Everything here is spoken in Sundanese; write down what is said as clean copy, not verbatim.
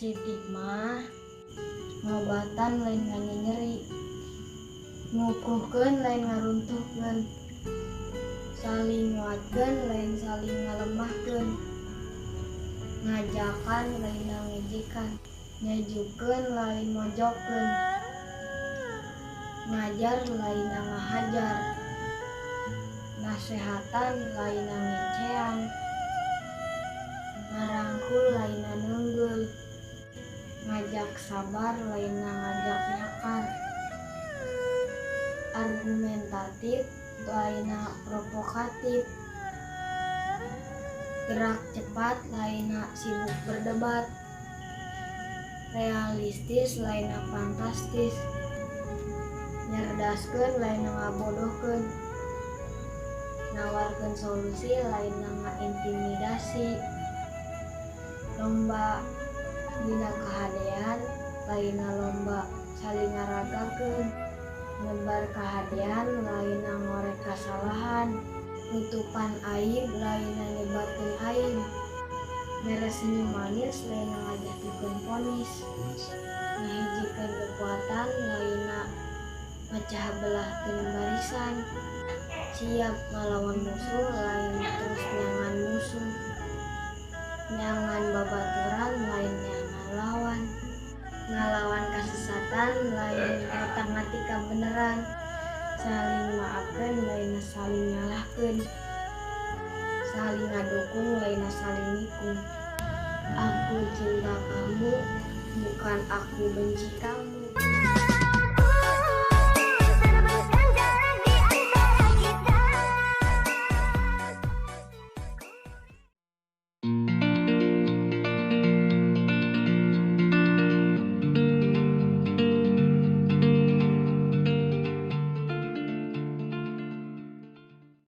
positif mah ngobatan lain nyeri, ngukuhkeun lain ngaruntuhkeun, saling nguatkeun lain saling ngalemahkeun, ngajakan lain ngejekan, nyajukeun lain mojokkeun, ngajar lain ngahajar, nasehatan lain ngecean, ngarangkul lain neunggul, ngajak sabar lain ngajak nyakar, argumentatif lain provokatif, gerak cepat lain sibuk berdebat, realistis lain fantastis, nyerdaskeun lain ngabodohkeun, nawarkeun solusi lain intimidasi, lomba dina kahadean lain lomba saling ngaragakeun, nebar kahadean lain ngorek kasalahan, nutupan aib lain nyebatkeun aib, mere senyum manis lain ngajatikeun ponis, ngahijikeun kekuatan lain mecah belahkeun barisan, siap ngalawan musuh lain terus nyangan musuh, nyangan babaturan lain nyangan lawan, ngalawan kasesatan lain ngati kabeneran, saling maafkeun lain saling nyalahkeun, saling ngadukung lain saling nikung. Aku cinta kamu, bukan aku benci kamu.